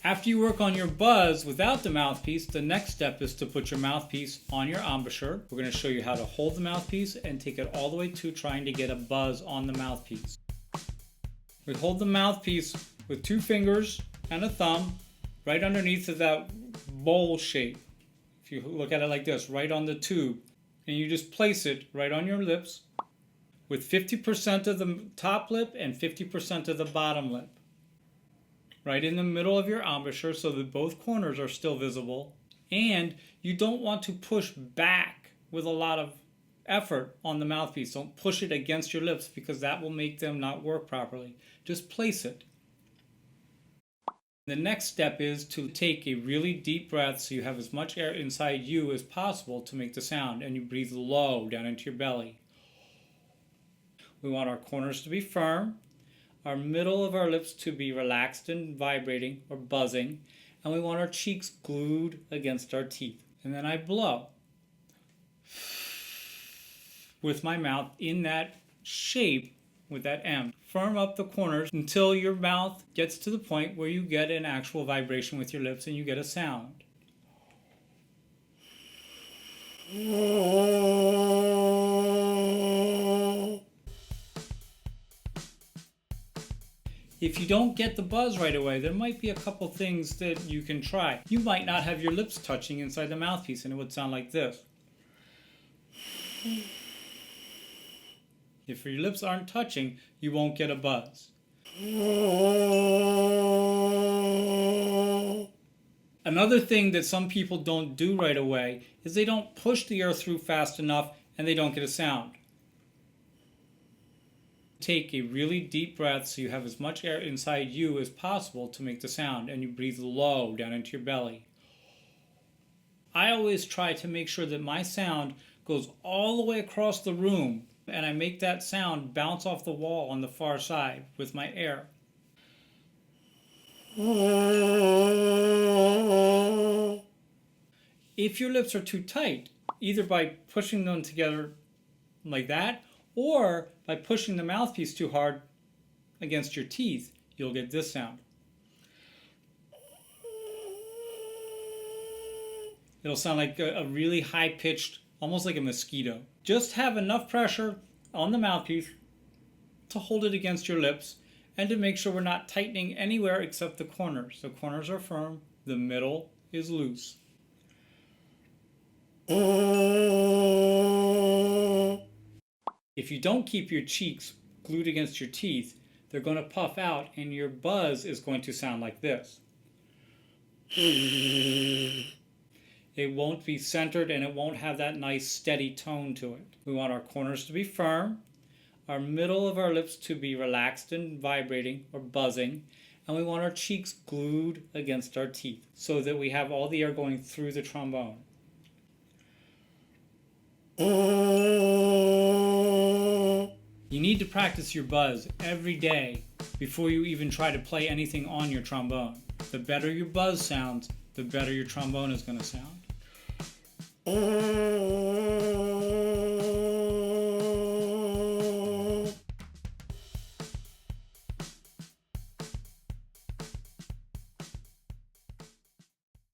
After you work on your buzz without the mouthpiece, the next step is to put your mouthpiece on your embouchure. We're going to show you how to hold the mouthpiece and take it all the way to trying to get a buzz on the mouthpiece. We hold the mouthpiece with 2 fingers and a thumb right underneath of that bowl shape. If you look at it like this, right on the tube, and you just place it right on your lips with 50% of the top lip and 50% of the bottom lip. Right in the middle of your embouchure so that both corners are still visible. And you don't want to push back with a lot of effort on the mouthpiece. Don't push it against your lips because that will make them not work properly. Just place it. The next step is to take a really deep breath so you have as much air inside you as possible to make the sound, and you breathe low down into your belly. We want our corners to be firm, our middle of our lips to be relaxed and vibrating or buzzing, and we want our cheeks glued against our teeth. And then I blow with my mouth in that shape with that M. Firm up the corners until your mouth gets to the point where you get an actual vibration with your lips and you get a sound. If you don't get the buzz right away, there might be a couple things that you can try. You might not have your lips touching inside the mouthpiece and it would sound like this. If your lips aren't touching, you won't get a buzz. Another thing that some people don't do right away is they don't push the air through fast enough and they don't get a sound. Take a really deep breath so you have as much air inside you as possible to make the sound, and you breathe low down into your belly. I always try to make sure that my sound goes all the way across the room and I make that sound bounce off the wall on the far side with my air. If your lips are too tight, either by pushing them together like that or by pushing the mouthpiece too hard against your teeth, you'll get this sound. It'll sound like a really high-pitched, almost like a mosquito. Just have enough pressure on the mouthpiece to hold it against your lips and to make sure we're not tightening anywhere except the corners. The corners are firm, the middle is loose. If you don't keep your cheeks glued against your teeth, they're going to puff out and your buzz is going to sound like this. It won't be centered and it won't have that nice steady tone to it. We want our corners to be firm, our middle of our lips to be relaxed and vibrating or buzzing, and we want our cheeks glued against our teeth so that we have all the air going through the trombone. You need to practice your buzz every day before you even try to play anything on your trombone. The better your buzz sounds, the better your trombone is going to sound.